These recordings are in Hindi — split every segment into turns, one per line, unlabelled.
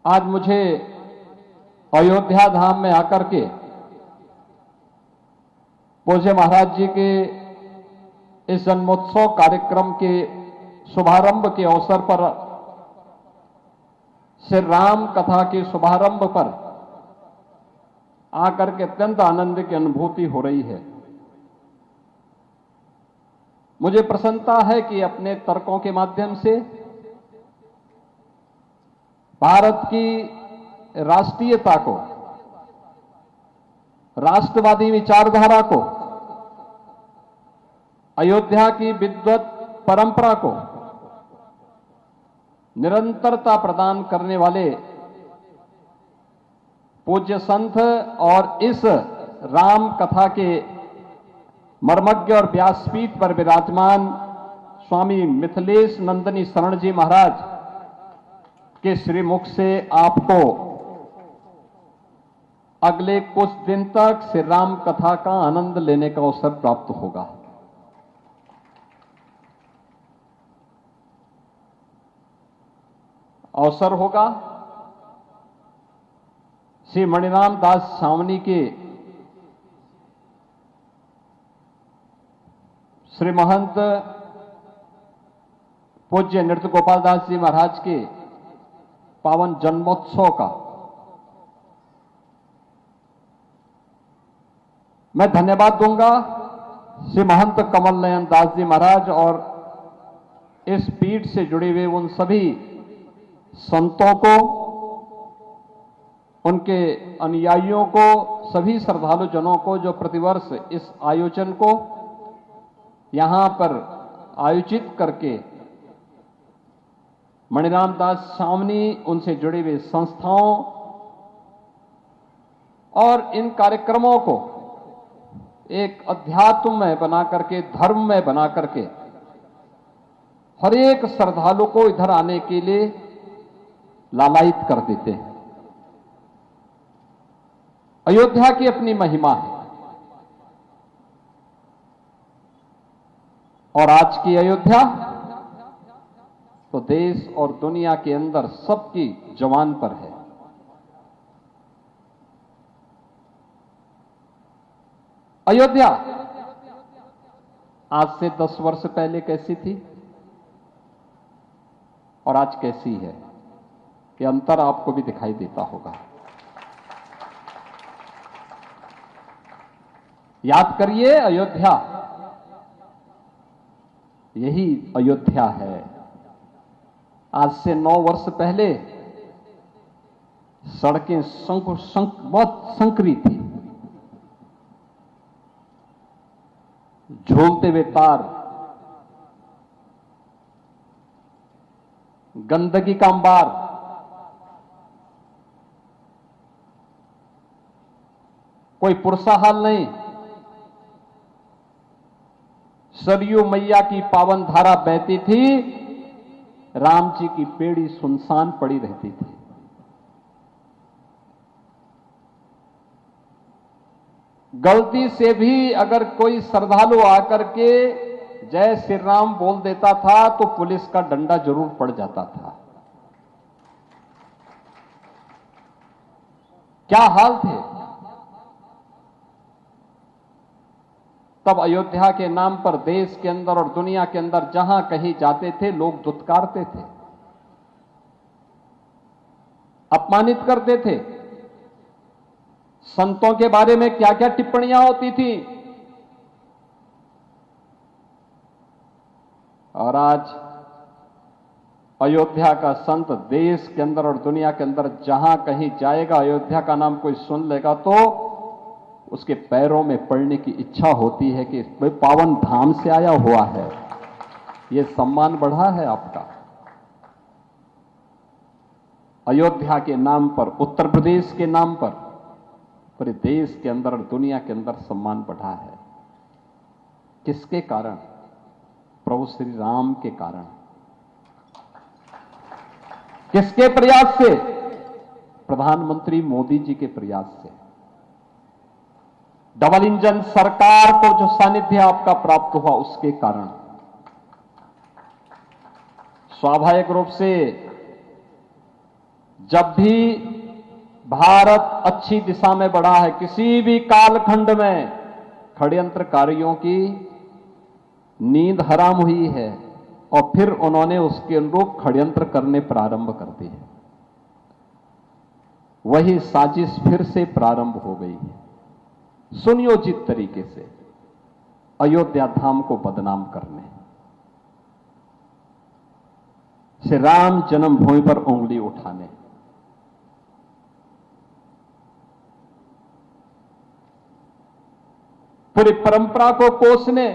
आज मुझे अयोध्या धाम में आकर के पूज्य महाराज जी के इस जन्मोत्सव कार्यक्रम के शुभारंभ के अवसर पर, श्री राम कथा के शुभारंभ पर आकर के अत्यंत आनंद की अनुभूति हो रही है। मुझे प्रसन्नता है कि अपने तर्कों के माध्यम से भारत की राष्ट्रीयता को, राष्ट्रवादी विचारधारा को, अयोध्या की विद्वत परंपरा को निरंतरता प्रदान करने वाले पूज्य संत और इस राम कथा के मर्मज्ञ और व्यासपीठ पर विराजमान स्वामी मिथिलेश नंदनी शरण जी महाराज के श्रीमुख से आपको अगले कुछ दिन तक श्री राम कथा का आनंद लेने का अवसर प्राप्त होगा। अवसर होगा श्री मणिराम दास सावनी के श्री महंत पूज्य नृत्य गोपाल दास जी महाराज के पावन जन्मोत्सव का मैं धन्यवाद दूंगा श्री महंत कमल नयन दास जी महाराज और इस पीठ से जुड़े हुए उन सभी संतों को, उनके अनुयायियों को, सभी श्रद्धालु जनों को जो प्रतिवर्ष इस आयोजन को यहां पर आयोजित करके मणिराम दास सावनी, उनसे जुड़ी हुई संस्थाओं और इन कार्यक्रमों को एक अध्यात्म में बना करके, धर्म में बना करके हर एक श्रद्धालु को इधर आने के लिए लालायित कर देते हैं। अयोध्या की अपनी महिमा है और आज की अयोध्या तो देश और दुनिया के अंदर सबकी जुबान पर है। अयोध्या आज से 10 वर्ष पहले कैसी थी और आज कैसी है, ये अंतर आपको भी दिखाई देता होगा। याद करिए, अयोध्या, यही अयोध्या है। आज से 9 वर्ष पहले सड़कें बहुत संकरी थी, झूलते हुए तार, गंदगी का अंबार, कोई पुरसा हाल नहीं। सरयू मैया की पावन धारा बहती थी, राम जी की पेड़ी सुनसान पड़ी रहती थी। गलती से भी अगर कोई श्रद्धालु आकर के जय श्री राम बोल देता था तो पुलिस का डंडा जरूर पड़ जाता था। क्या हाल थे तब। अयोध्या के नाम पर देश के अंदर और दुनिया के अंदर जहां कहीं जाते थे लोग दुत्कारते थे, अपमानित करते थे। संतों के बारे में क्या क्या टिप्पणियां होती थी। और आज अयोध्या का संत देश के अंदर और दुनिया के अंदर जहां कहीं जाएगा, अयोध्या का नाम कोई सुन लेगा तो उसके पैरों में पड़ने की इच्छा होती है कि कोई पावन धाम से आया हुआ है। यह सम्मान बढ़ा है आपका। अयोध्या के नाम पर, उत्तर प्रदेश के नाम पर पूरे देश के अंदर और दुनिया के अंदर सम्मान बढ़ा है। किसके कारण? प्रभु श्री राम के कारण। किसके प्रयास से? प्रधानमंत्री मोदी जी के प्रयास से। डबल इंजन सरकार को जो सानिध्य आपका प्राप्त हुआ उसके कारण। स्वाभाविक रूप से जब भी भारत अच्छी दिशा में बढ़ा है, किसी भी कालखंड में षड्यंत्रकारियों की नींद हराम हुई है और फिर उन्होंने उसके अनुरूप षड्यंत्र करने प्रारंभ कर दिए। वही साजिश फिर से प्रारंभ हो गई है, सुनियोजित तरीके से अयोध्या धाम को बदनाम करने, श्री राम जन्मभूमि पर उंगली उठाने। पूरी परंपरा को कोसने।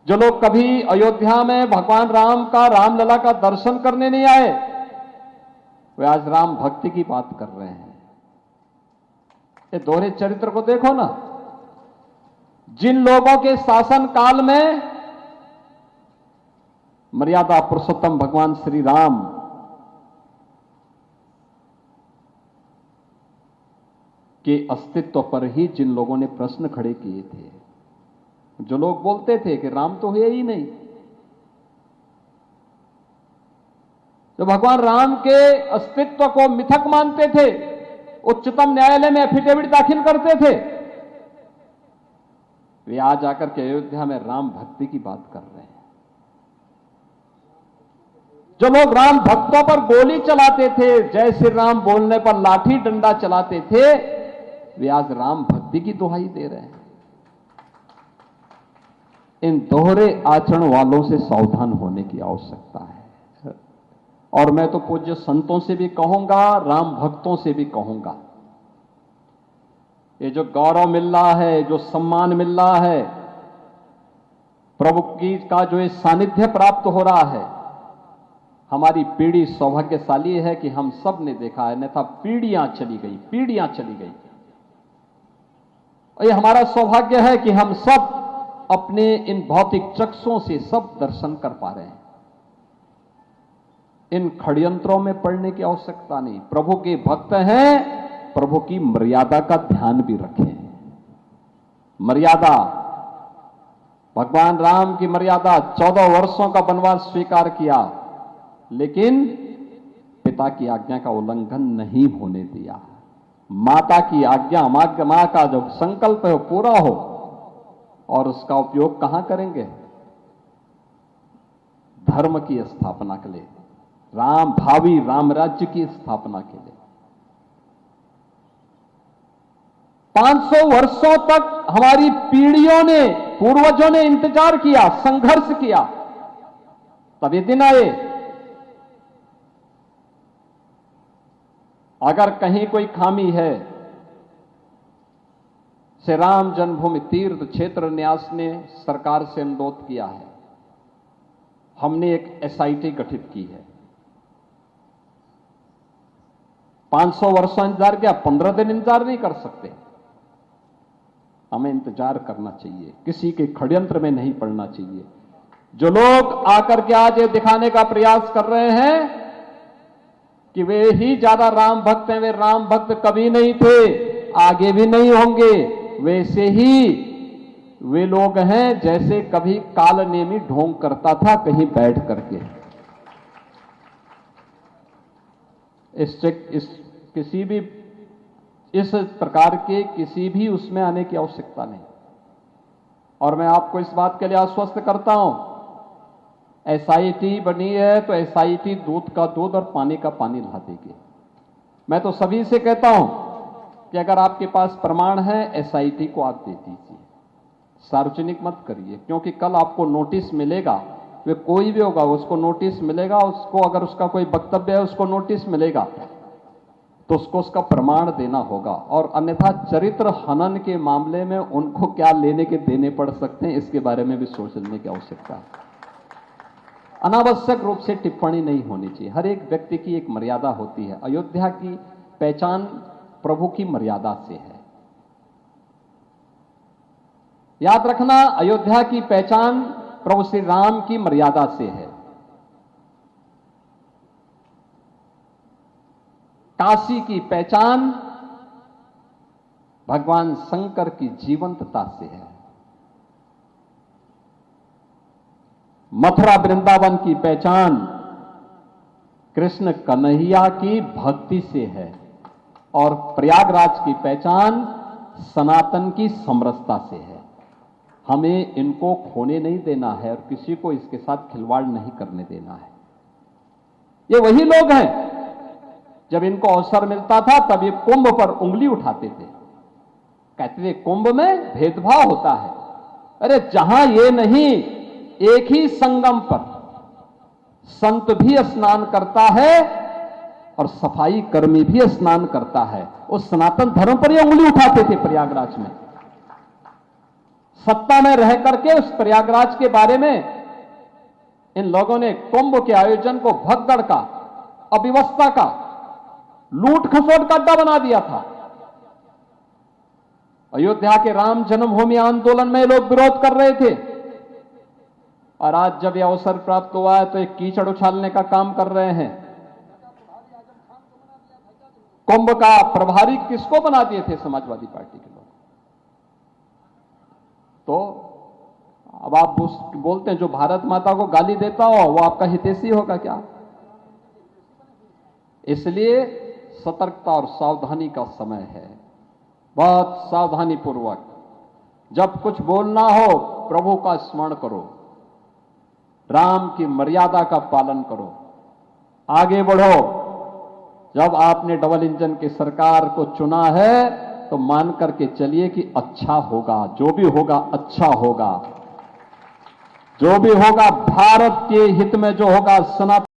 जो लोग कभी अयोध्या में भगवान राम का, रामलला का दर्शन करने नहीं आए, वे आज राम भक्ति की बात कर रहे हैं। ये दोहरे चरित्र को देखो ना। जिन लोगों के शासन काल में मर्यादा पुरुषोत्तम भगवान श्री राम के अस्तित्व पर ही जिन लोगों ने प्रश्न खड़े किए थे, जो लोग बोलते थे कि राम तो हुए ही नहीं, जो भगवान राम के अस्तित्व को मिथक मानते थे, उच्चतम न्यायालय में एफिडेविट दाखिल करते थे, वे आज आकर के अयोध्या में राम भक्ति की बात कर रहे हैं। जो लोग राम भक्तों पर गोली चलाते थे, जय श्री राम बोलने पर लाठी डंडा चलाते थे, वे आज राम भक्ति की दुहाई दे रहे हैं। इन दोहरे आचरण वालों से सावधान होने की आवश्यकता है। और मैं तो पूज्य संतों से भी कहूंगा, राम भक्तों से भी कहूंगा, ये जो गौरव मिल रहा है, जो सम्मान मिल रहा है, प्रभु की का जो ये सानिध्य प्राप्त हो रहा है, हमारी पीढ़ी सौभाग्यशाली है कि हम सब ने देखा है, अन्यथा पीढ़ियां चली गई। और ये हमारा सौभाग्य है कि हम सब अपने इन भौतिक चक्षुओं से सब दर्शन कर पा रहे हैं। इन षड्यंत्रों में पड़ने की आवश्यकता नहीं। प्रभु के भक्त हैं, प्रभु की मर्यादा का ध्यान भी रखें। मर्यादा, भगवान राम की मर्यादा, 14 वर्षों का वनवास स्वीकार किया, लेकिन पिता की आज्ञा का उल्लंघन नहीं होने दिया। माता की आज्ञा, मां का जो संकल्प है वो पूरा हो, और उसका उपयोग कहां करेंगे? धर्म की स्थापना के लिए, भावी राम राज्य की स्थापना के लिए। 500 वर्षों तक हमारी पीढ़ियों ने, पूर्वजों ने इंतजार किया, संघर्ष किया, तब ये दिन आए। अगर कहीं कोई खामी है, श्री राम जन्मभूमि तीर्थ क्षेत्र न्यास ने सरकार से अनुरोध किया है, हमने एक एसआईटी गठित की है। 500 वर्षों इंतजार किया, 15 दिन इंतजार नहीं कर सकते। हमें इंतजार करना चाहिए, किसी के षड्यंत्र में नहीं पड़ना चाहिए। जो लोग आकर के आज ये दिखाने का प्रयास कर रहे हैं कि वे ही ज्यादा राम भक्त हैं, वे राम भक्त कभी नहीं थे, आगे भी नहीं होंगे, वैसे ही वे लोग हैं जैसे कभी कालनेमी ढोंग करता था कहीं बैठ करके। इस प्रकार के किसी भी उसमें आने की आवश्यकता नहीं। और मैं आपको इस बात के लिए आश्वस्त करता हूं, एसआईटी बनी है तो एसआईटी दूध का दूध और पानी का पानी ला देगी। मैं तो सभी से कहता हूं कि अगर आपके पास प्रमाण है, एसआईटी को आप दे दीजिए, सार्वजनिक मत करिए, क्योंकि कल आपको नोटिस मिलेगा, वे कोई भी होगा उसको नोटिस मिलेगा, उसको अगर उसका कोई वक्तव्य है उसको नोटिस मिलेगा, तो उसको उसका प्रमाण देना होगा। और अन्यथा चरित्र हनन के मामले में उनको क्या लेने के देने पड़ सकते हैं, इसके बारे में भी सोचने की आवश्यकता है। अनावश्यक रूप से टिप्पणी नहीं होनी चाहिए। हर एक व्यक्ति की एक मर्यादा होती है। अयोध्या की पहचान प्रभु की मर्यादा से है। याद रखना, अयोध्या की पहचान प्रभु श्री राम की मर्यादा से है। काशी की पहचान भगवान शंकर की जीवंतता से है। मथुरा वृंदावन की पहचान कृष्ण कन्हैया की भक्ति से है और प्रयागराज की पहचान सनातन की समरसता से है। हमें इनको खोने नहीं देना है और किसी को इसके साथ खिलवाड़ नहीं करने देना है। ये वही लोग हैं, जब इनको अवसर मिलता था तब ये कुंभ पर उंगली उठाते थे, कहते थे कुंभ में भेदभाव होता है। अरे जहां ये नहीं, एक ही संगम पर संत भी स्नान करता है और सफाई कर्मी भी स्नान करता है। उस सनातन धर्म पर ये उंगली उठाते थे प्रयागराज में। सत्ता में रह करके उस प्रयागराज के बारे में इन लोगों ने कुंभ के आयोजन को भगदड़ का, अव्यवस्था का, लूट खसोट का अड्डा बना दिया था। अयोध्या के राम जन्मभूमि आंदोलन में लोग विरोध कर रहे थे और आज जब यह अवसर प्राप्त हुआ है तो एक कीचड़ उछालने का काम कर रहे हैं। कुंभ का प्रभारी किसको बना दिए थे? समाजवादी पार्टी के लोग। तो अब आप बोलते हैं जो भारत माता को गाली देता हो वो आपका हितैषी होगा क्या? इसलिए सतर्कता और सावधानी का समय है। बहुत सावधानी पूर्वक जब कुछ बोलना हो प्रभु का स्मरण करो, राम की मर्यादा का पालन करो, आगे बढ़ो। जब आपने डबल इंजन की सरकार को चुना है तो मान करके चलिए कि अच्छा होगा, जो भी होगा अच्छा होगा, जो भी होगा भारत के हित में जो होगा, सनातन